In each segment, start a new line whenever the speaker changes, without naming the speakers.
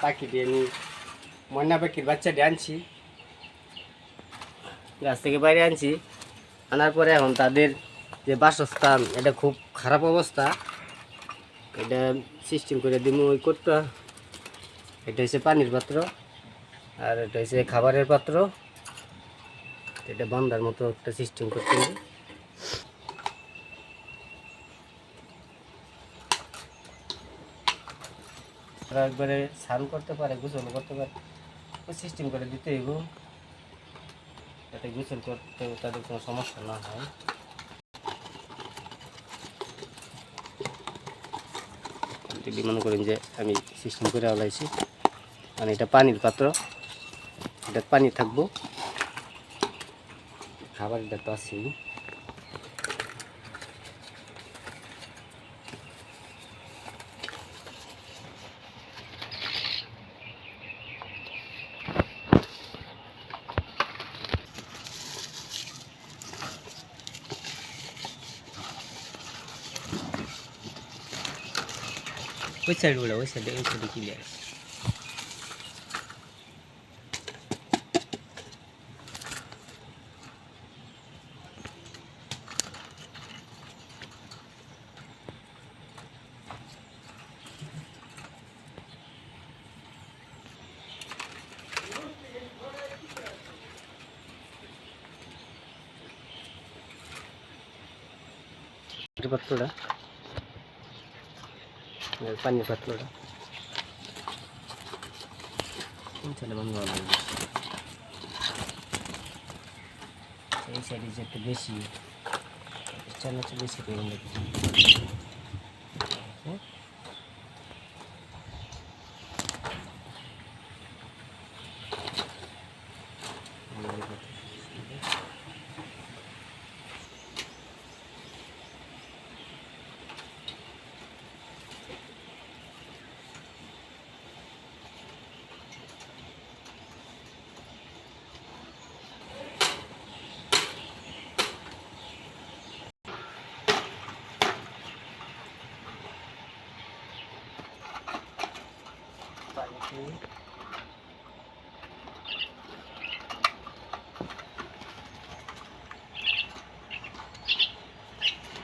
পাখিটি আমি ময়না পাখির বাচ্চাটি আনছি, গাছ থেকে বাইরে আনছি। আনার পরে এখন তাদের যে বাসস্থান এটা খুব খারাপ অবস্থা, এটা সিস্টেম করে দিব ওই কোটটা। এটা হচ্ছে পানির পাত্র আর এটা হচ্ছে খাবারের পাত্র। এটা বান্ধার মতো একটা সিস্টেম করতে হবে। তারা একবারে স্নান করতে পারে, গোসল করতে পারে, ওই সিস্টেম করে দিতে হইব যাতে গোসল করতে তাদের কোনো সমস্যা না হয়। মনে করেন যে আমি সিস্টেম করে আলাইছি, মানে এটা পানির পাত্র, এটা পানি থাকবো, খাবার এটা তো আছেই। ওই সাইডগুলো ওই সাইডে ক্লিয়ার। পাত্রটা পানির পাত্রটা এই সাইডে যে একটু বেশি চালাচ্ছে, বেশি করে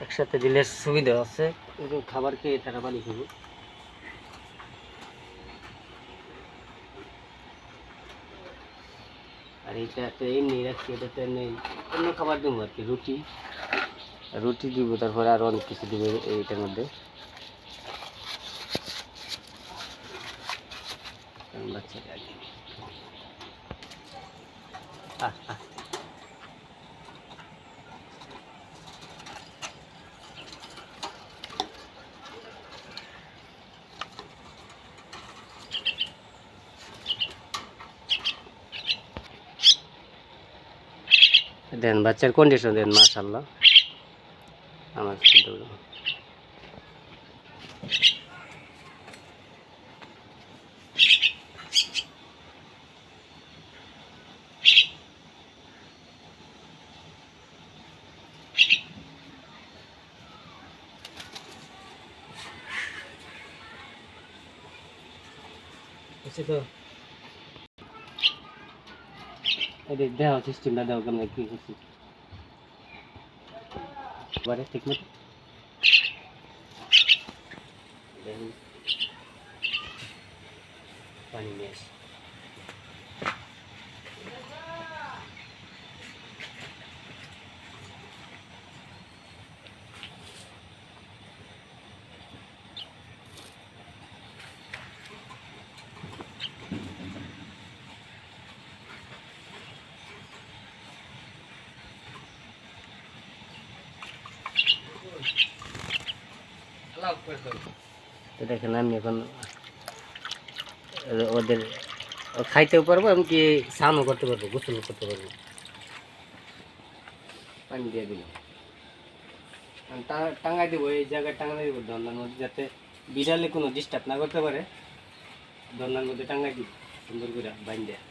একসাথে দিলে সুবিধা আছে। খাবার খেয়ে তারা পানি খাবো। আর এটা তো এমনি রাখছি, এটা তো এমনি অন্য খাবার দেবো আর কি, রুটি রুটি দিব, তারপরে আরো অনেক কিছু দিব এইটার মধ্যে। বাচ্চাটা দেন, বাচ্চার কন্ডিশন দেন, মাশাআল্লাহ। আমার তো দেওয়া সিস্টেমটা দেওয়া কেমন কি করছি এবারে ঠিক মতো পানি নিয়ে আসি। তো দেখেন আমি এখন ওদের খাইতেও পারবো, এমনকি স্নানও করতে পারবো, গোসল করতে পারবো। পানি দিয়ে দিলাম, টাঙাই দেবো, এই জায়গায় টাঙাই দেবো দরনার মধ্যে, যাতে বিড়ালে কোনো ডিস্টার্ব না করতে পারে। দরনার মধ্যে টাঙাই দিব সুন্দর করে বাইন দেয়া।